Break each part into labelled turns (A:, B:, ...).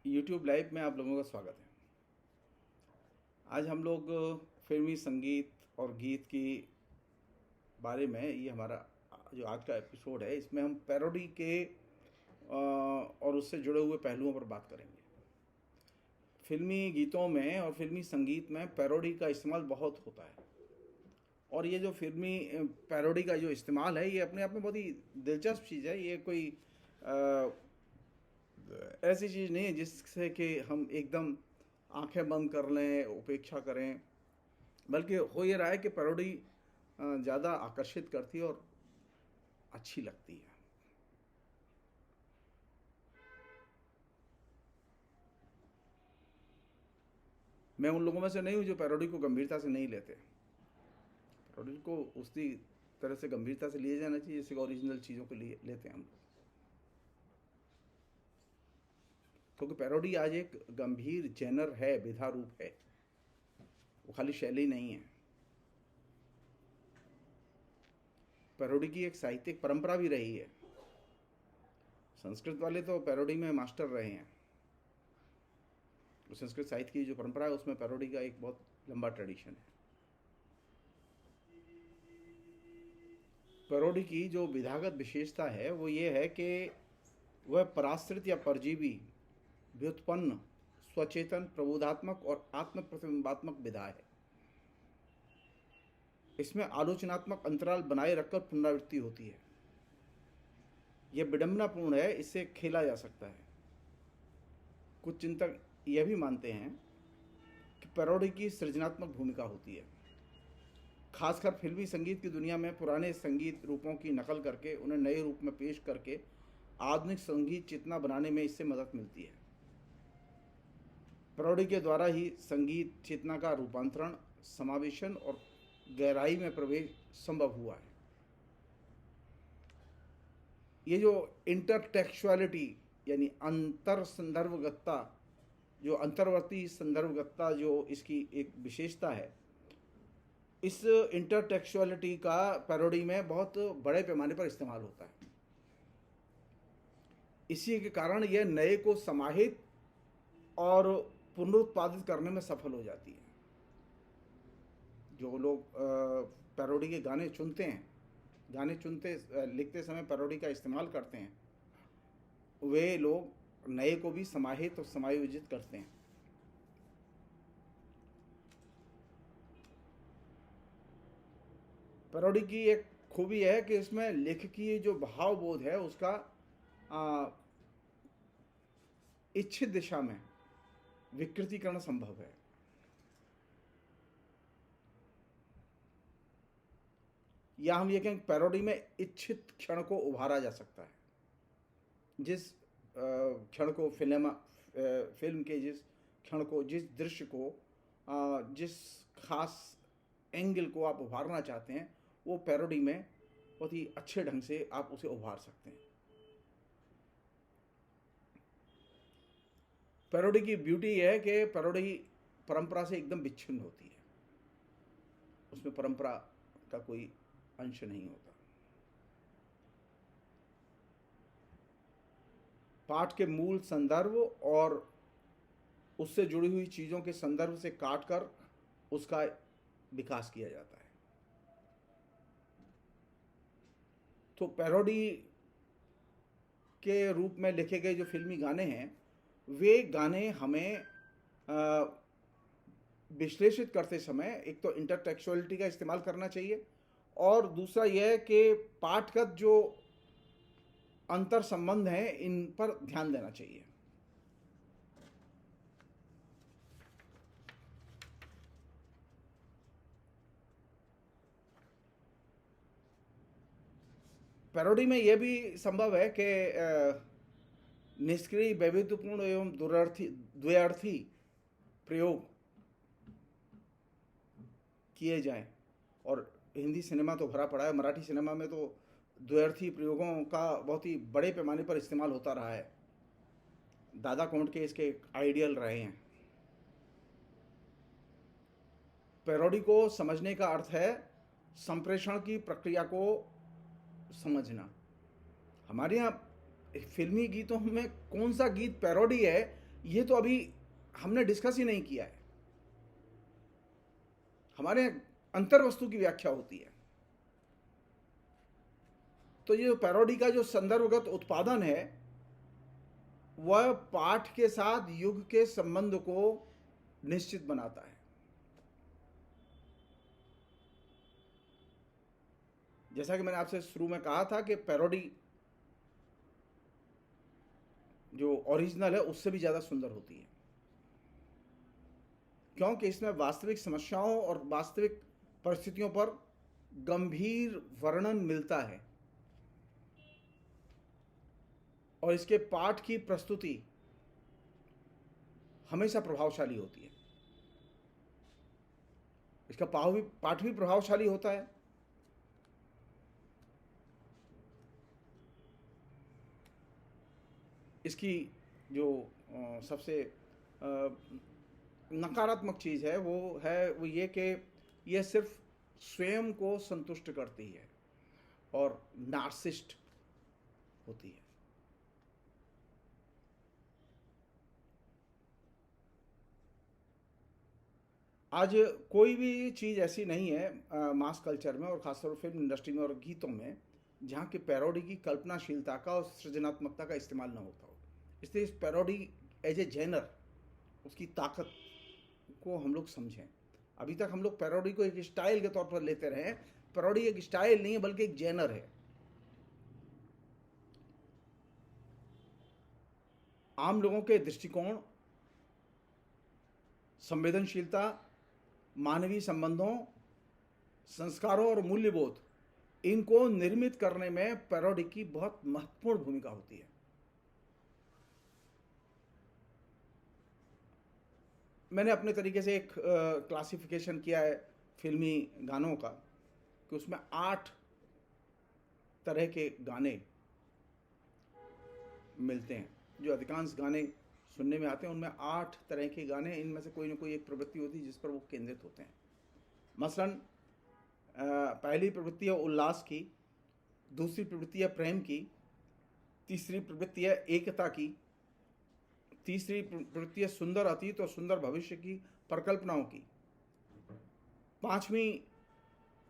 A: YouTube live में आप लोगों का स्वागत है। आज हम लोग फिल्मी संगीत और गीत की बारे में, ये हमारा जो आज का एपिसोड है, इसमें हम पैरोडी के और उससे जुड़े हुए पहलुओं पर बात करेंगे। फिल्मी गीतों में और फिल्मी संगीत में पैरोडी का इस्तेमाल बहुत होता है, और ये जो फिल्मी पैरोडी का जो इस्तेमाल है, ये अपने आप में बहुत ही दिलचस्प चीज़ है। ये कोई ऐसी चीज़ नहीं है जिससे कि हम एकदम आंखें बंद कर लें, उपेक्षा करें, बल्कि हो ये रहा है कि पैरोडी ज़्यादा आकर्षित करती है और अच्छी लगती है। मैं उन लोगों में से नहीं हूँ जो पैरोडी को गंभीरता से नहीं लेते। पैरोडी को उसी तरह से गंभीरता से लिए जाना चाहिए जैसे ओरिजिनल चीज़ों को लिए लेते हैं हम, क्योंकि पैरोडी आज एक गंभीर जेनर है, विधा रूप है, वो खाली शैली नहीं है। पैरोडी की एक साहित्यिक परंपरा भी रही है। संस्कृत वाले तो पैरोडी में मास्टर रहे हैं। संस्कृत साहित्य की जो परंपरा है उसमें पैरोडी का एक बहुत लंबा ट्रेडिशन है। पैरोडी की जो विधागत विशेषता है वो ये है कि वह पराश्रित या परजीवी, व्युत्पन्न, स्वचेतन, प्रबोधात्मक और आत्म प्रतिबिंबात्मक विधा है। इसमें आलोचनात्मक अंतराल बनाए रखकर पुनरावृत्ति होती है। यह विडंबनापूर्ण है, इससे खेला जा सकता है। कुछ चिंतक यह भी मानते हैं कि पैरोडी की सृजनात्मक भूमिका होती है, खासकर फिल्मी संगीत की दुनिया में पुराने संगीत रूपों की नकल करके उन्हें नए रूप में पेश करके आधुनिक संगीत चेतना बनाने में इससे मदद मिलती है। पैरोडी के द्वारा ही संगीत चेतना का रूपांतरण, समावेशन और गहराई में प्रवेश संभव हुआ है। ये जो इंटरटेक्चुअलिटी यानी अंतर संदर्भगतता, जो अंतर्वर्ती संदर्भगतता जो इसकी एक विशेषता है, इस इंटरटेक्चुअलिटी का पैरोडी में बहुत बड़े पैमाने पर इस्तेमाल होता है। इसी के कारण यह नए को समाहित और पुनरुत्पादित करने में सफल हो जाती है। जो लोग पैरोडी के गाने चुनते हैं, लिखते समय पैरोडी का इस्तेमाल करते हैं, वे लोग नए को भी समाहित और समायोजित करते हैं। पैरोडी की एक खूबी है कि इसमें लेखकीय जो भावबोध है उसका इच्छित दिशा में विकृतीकरण संभव है। या हम ये कहें, पैरोडी में इच्छित क्षण को उभारा जा सकता है। जिस क्षण को फिल्म के जिस क्षण को, जिस दृश्य को, जिस खास एंगल को आप उभारना चाहते हैं, वो पैरोडी में बहुत ही अच्छे ढंग से आप उसे उभार सकते हैं। पैरोडी की ब्यूटी यह है कि पैरोडी परंपरा से एकदम विच्छिन्न होती है। उसमें परंपरा का कोई अंश नहीं होता। पाठ के मूल संदर्भ और उससे जुड़ी हुई चीज़ों के संदर्भ से काटकर उसका विकास किया जाता है। तो पैरोडी के रूप में लिखे गए जो फिल्मी गाने हैं, वे गाने हमें विश्लेषित करते समय एक तो इंटरटेक्चुअलिटी का इस्तेमाल करना चाहिए, और दूसरा यह है कि पाठगत जो अंतर संबंध हैं इन पर ध्यान देना चाहिए। पैरोडी में यह भी संभव है कि निष्क्रिय, वैविध्यपूर्ण एवं द्व्यर्थी प्रयोग किए जाएं। और हिंदी सिनेमा तो भरा पड़ा है, मराठी सिनेमा में तो द्व्यर्थी प्रयोगों का बहुत ही बड़े पैमाने पर इस्तेमाल होता रहा है। दादा कोंडके इसके आइडियल रहे हैं। पैरोडी को समझने का अर्थ है संप्रेषण की प्रक्रिया को समझना। हमारे यहाँ फिल्मी गीतों में कौन सा गीत पैरोडी है, ये तो अभी हमने डिस्कस ही नहीं किया है। हमारे अंतर वस्तु की व्याख्या होती है। तो ये पैरोडी का जो संदर्भगत उत्पादन है वह पाठ के साथ युग के संबंध को निश्चित बनाता है। जैसा कि मैंने आपसे शुरू में कहा था कि पैरोडी जो ओरिजिनल है उससे भी ज़्यादा सुंदर होती है, क्योंकि इसमें वास्तविक समस्याओं और वास्तविक परिस्थितियों पर गंभीर वर्णन मिलता है और इसके पाठ की प्रस्तुति हमेशा प्रभावशाली होती है। इसका पाठ भी प्रभावशाली होता है। इसकी जो सबसे नकारात्मक चीज़ है वो ये कि यह सिर्फ स्वयं को संतुष्ट करती है और नार्सिस्ट होती है। आज कोई भी चीज़ ऐसी नहीं है मास कल्चर में और खासतौर पर फिल्म इंडस्ट्री में और गीतों में जहाँ की पैरोडी की कल्पनाशीलता का और सृजनात्मकता का इस्तेमाल ना होता हो। इसलिए इस पैरोडी एज ए जेनर उसकी ताकत को हम लोग समझें। अभी तक हम लोग पैरोडी को एक स्टाइल के तौर पर लेते रहे। पैरोडी एक स्टाइल नहीं है बल्कि एक जेनर है। आम लोगों के दृष्टिकोण, संवेदनशीलता, मानवीय संबंधों, संस्कारों और मूल्यबोध, इनको निर्मित करने में पैरोडी की बहुत महत्वपूर्ण भूमिका होती है। मैंने अपने तरीके से एक क्लासिफिकेशन किया है फिल्मी गानों का कि उसमें 8 तरह के गाने मिलते हैं। जो अधिकांश गाने सुनने में आते हैं उनमें 8 तरह के गाने, इनमें से कोई ना कोई एक प्रवृत्ति होती है जिस पर वो केंद्रित होते हैं। मसलन पहली प्रवृत्ति है उल्लास की, दूसरी प्रवृत्ति है प्रेम की, तीसरी प्रवृत्ति है एकता की, तीसरी प्रवृत्ति है सुंदर अतीत और सुंदर भविष्य की परिकल्पनाओं की, पांचवी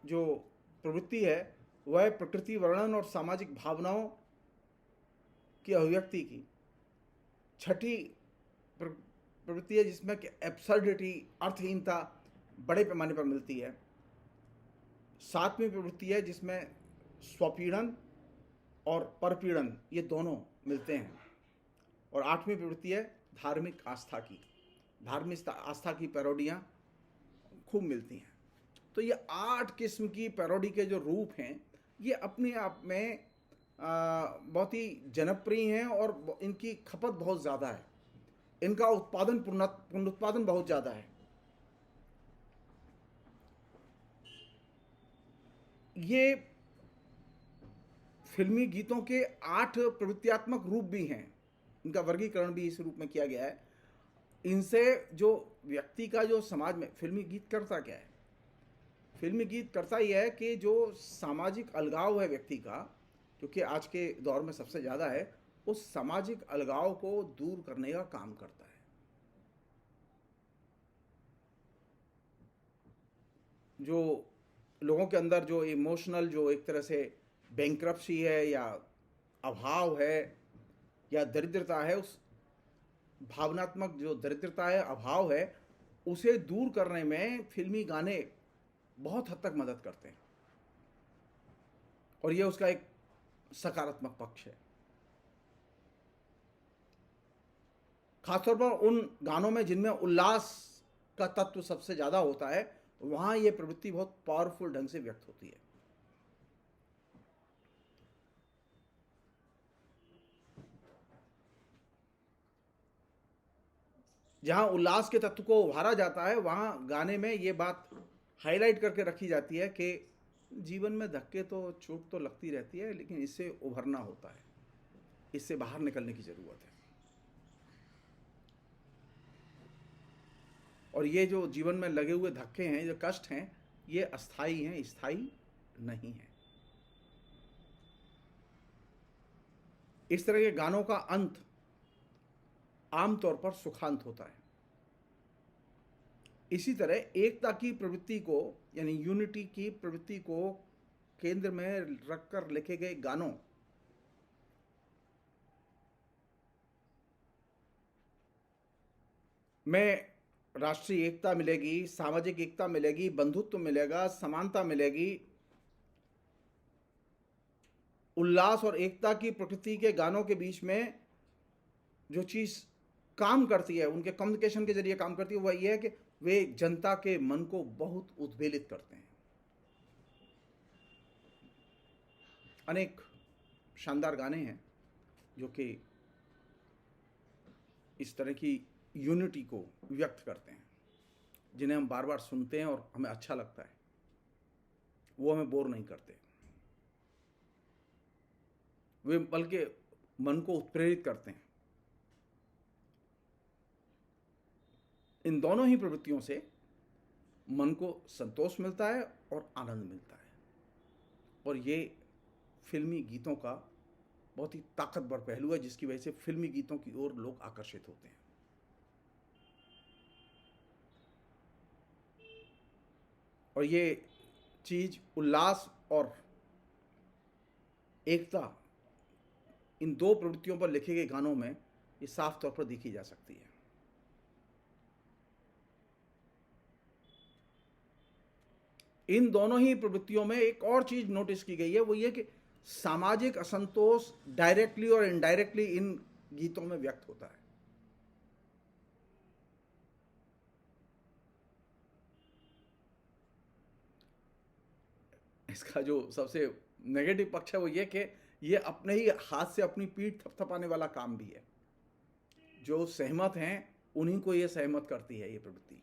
A: जो प्रवृत्ति है वह प्रकृति वर्णन और सामाजिक भावनाओं की अभिव्यक्ति की, छठी प्रवृत्ति है जिसमें कि एब्सर्डिटी, अर्थहीनता बड़े पैमाने पर मिलती है, सातवीं प्रवृत्ति है जिसमें स्वपीड़न और परपीड़न ये दोनों मिलते हैं, और आठवीं प्रवृत्ति है धार्मिक आस्था की। धार्मिक आस्था की पैरोडियाँ खूब मिलती हैं। तो ये 8 किस्म की पैरोडी के जो रूप हैं ये अपने आप में बहुत ही जनप्रिय हैं और इनकी खपत बहुत ज़्यादा है। इनका उत्पादन पुनरुत्पादन बहुत ज़्यादा है। ये फिल्मी गीतों के 8 प्रवृत्त्यात्मक रूप भी हैं। इनका वर्गीकरण भी इस रूप में किया गया है। इनसे जो व्यक्ति का जो समाज में फिल्मी गीत करता क्या है? फिल्मी गीत करता यह है कि जो सामाजिक अलगाव है व्यक्ति का, क्योंकि आज के दौर में सबसे ज़्यादा है, उस सामाजिक अलगाव को दूर करने का काम करता है। जो लोगों के अंदर जो इमोशनल जो एक तरह से बैंक्रप्सी है या अभाव है या दरिद्रता है, उस भावनात्मक जो दरिद्रता है, अभाव है, उसे दूर करने में फिल्मी गाने बहुत हद तक मदद करते हैं और ये उसका एक सकारात्मक पक्ष है। खासतौर पर उन गानों में जिनमें उल्लास का तत्व सबसे ज़्यादा होता है, वहाँ ये प्रवृत्ति बहुत पावरफुल ढंग से व्यक्त होती है। जहाँ उल्लास के तत्व को उभारा जाता है, वहाँ गाने में ये बात हाईलाइट करके रखी जाती है कि जीवन में धक्के तो चोट तो लगती रहती है, लेकिन इससे उभरना होता है, इससे बाहर निकलने की ज़रूरत है। और ये जो जीवन में लगे हुए धक्के हैं, जो कष्ट हैं, ये अस्थाई हैं, स्थायी नहीं है। इस तरह के गानों का अंत आमतौर पर सुखांत होता है। इसी तरह एकता की प्रवृत्ति को, यानी यूनिटी की प्रवृत्ति को केंद्र में रखकर लिखे गए गानों में राष्ट्रीय एकता मिलेगी, सामाजिक एकता मिलेगी, बंधुत्व मिलेगा, समानता मिलेगी। उल्लास और एकता की प्रकृति के गानों के बीच में जो चीज काम करती है, उनके कम्युनिकेशन के जरिए काम करती है, वह यह है कि वे जनता के मन को बहुत उद्वेलित करते हैं। अनेक शानदार गाने हैं जो कि इस तरह की यूनिटी को व्यक्त करते हैं, जिन्हें हम बार बार सुनते हैं और हमें अच्छा लगता है। वो हमें बोर नहीं करते, वे बल्कि मन को उत्प्रेरित करते हैं। इन दोनों ही प्रवृत्तियों से मन को संतोष मिलता है और आनंद मिलता है, और ये फिल्मी गीतों का बहुत ही ताकतवर पहलू है, जिसकी वजह से फिल्मी गीतों की ओर लोग आकर्षित होते हैं। और ये चीज उल्लास और एकता, इन दो प्रवृत्तियों पर लिखे गए गानों में ये साफ तौर पर देखी जा सकती है। इन दोनों ही प्रवृत्तियों में एक और चीज नोटिस की गई है, वो ये कि सामाजिक असंतोष डायरेक्टली और इनडायरेक्टली इन गीतों में व्यक्त होता है। इसका जो सबसे नेगेटिव पक्ष है वो ये कि ये अपने ही हाथ से अपनी पीठ थपथपाने वाला काम भी है। जो सहमत हैं उन्हीं को ये सहमत करती है ये प्रवृत्ति।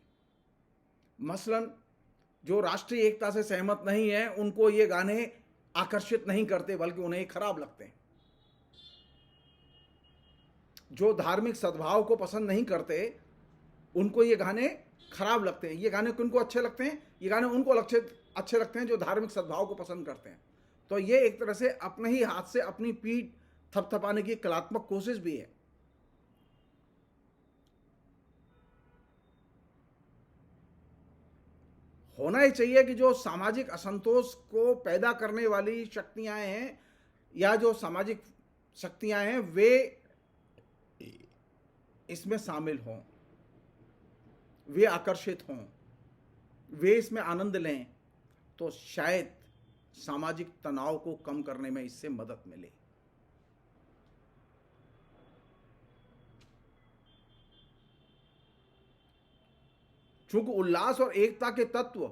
A: मसलन जो राष्ट्रीय एकता से सहमत नहीं है उनको ये गाने आकर्षित नहीं करते, बल्कि उन्हें खराब लगते हैं। जो धार्मिक सद्भाव को पसंद नहीं करते उनको ये गाने खराब लगते हैं। ये गाने किनको अच्छे लगते हैं? ये गाने उनको अच्छे लगते हैं जो धार्मिक सद्भाव को पसंद करते हैं। तो ये एक तरह से अपने ही हाथ से अपनी पीठ थपथपाने की कलात्मक कोशिश भी है। होना ही चाहिए कि जो सामाजिक असंतोष को पैदा करने वाली शक्तियां हैं या जो सामाजिक शक्तियां हैं वे इसमें शामिल हों, वे आकर्षित हों, वे इसमें आनंद लें, तो शायद सामाजिक तनाव को कम करने में इससे मदद मिले। चूंकि उल्लास और एकता के तत्व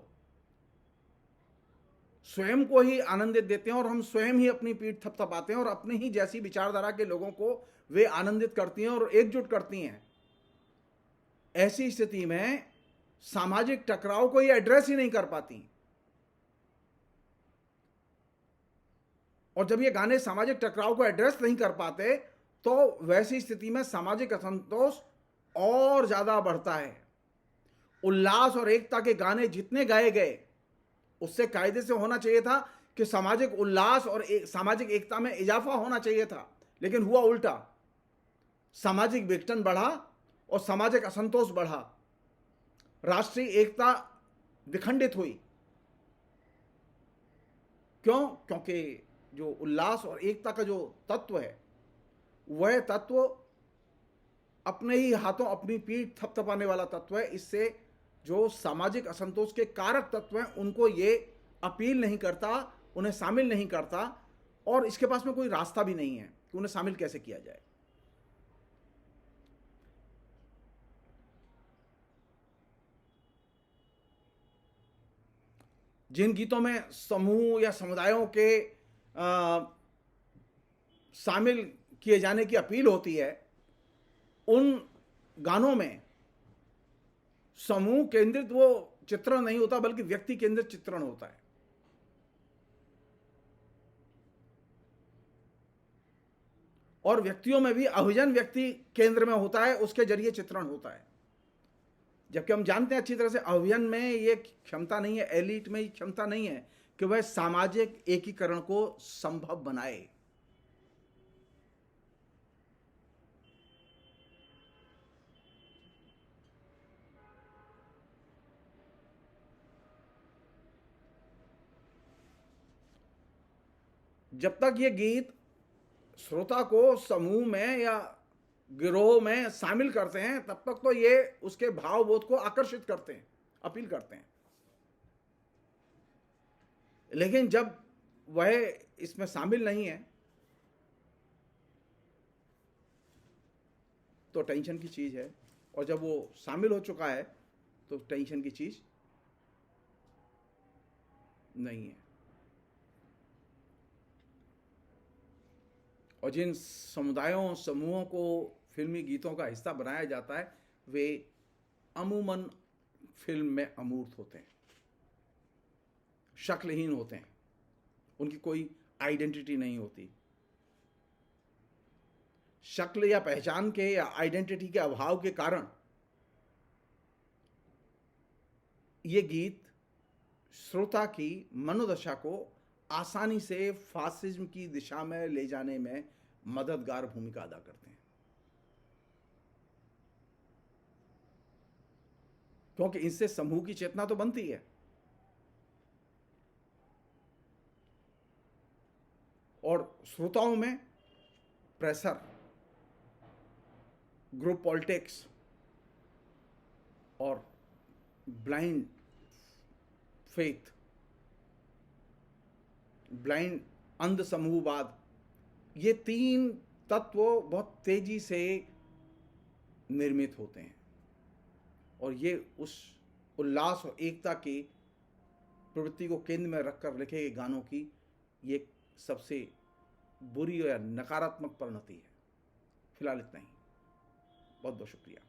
A: स्वयं को ही आनंदित देते हैं और हम स्वयं ही अपनी पीठ थपथपाते हैं और अपनी ही जैसी विचारधारा के लोगों को वे आनंदित करती हैं और एकजुट करती हैं, ऐसी स्थिति में सामाजिक टकराव को ये एड्रेस ही नहीं कर पाती। और जब ये गाने सामाजिक टकराव को एड्रेस नहीं कर पाते तो वैसी स्थिति में सामाजिक असंतोष और ज्यादा बढ़ता है। उल्लास और एकता के गाने जितने गाए गए उससे कायदे से होना चाहिए था कि सामाजिक उल्लास और सामाजिक एकता में इजाफा होना चाहिए था, लेकिन हुआ उल्टा। सामाजिक विघटन बढ़ा और सामाजिक असंतोष बढ़ा, राष्ट्रीय एकता विखंडित हुई। क्यों? क्योंकि जो उल्लास और एकता का जो तत्व है वह तत्व अपने ही हाथों अपनी पीठ थपथपाने वाला तत्व है। इससे जो सामाजिक असंतोष के कारक तत्व हैं उनको ये अपील नहीं करता, उन्हें शामिल नहीं करता, और इसके पास में कोई रास्ता भी नहीं है कि उन्हें शामिल कैसे किया जाए। जिन गीतों में समूह या समुदायों के शामिल किए जाने की अपील होती है, उन गानों में समूह केंद्रित वो चित्रण नहीं होता बल्कि व्यक्ति केंद्रित चित्रण होता है। और व्यक्तियों में भी अभिजन व्यक्ति केंद्र में होता है, उसके जरिए चित्रण होता है। जबकि हम जानते हैं अच्छी तरह से अभिजन में ये क्षमता नहीं है, एलिट में ये क्षमता नहीं है कि वह सामाजिक एकीकरण को संभव बनाए। जब तक ये गीत श्रोता को समूह में या गिरोह में शामिल करते हैं तब तक तो ये उसके भावबोध को आकर्षित करते हैं, अपील करते हैं। लेकिन जब वह इसमें शामिल नहीं है तो टेंशन की चीज है, और जब वो शामिल हो चुका है तो टेंशन की चीज नहीं है। और जिन समुदायों समूहों को फिल्मी गीतों का हिस्सा बनाया जाता है वे अमूमन फिल्म में अमूर्त होते हैं, शक्लहीन होते हैं, उनकी कोई आइडेंटिटी नहीं होती। शक्ल या पहचान के या आइडेंटिटी के अभाव के कारण ये गीत श्रोता की मनोदशा को आसानी से फासिज्म की दिशा में ले जाने में मददगार भूमिका अदा करते हैं, क्योंकि इनसे समूह की चेतना तो बनती है और श्रोताओं में प्रेशर, ग्रुप पॉलिटिक्स और ब्लाइंड फेथ, ब्लाइंड अंध समूहवाद, ये तीन तत्व बहुत तेजी से निर्मित होते हैं और ये उस उल्लास और एकता की प्रवृत्ति को केंद्र में रखकर लिखे गए गानों की ये सबसे बुरी या नकारात्मक परिणति है। फिलहाल इतना ही। बहुत बहुत शुक्रिया।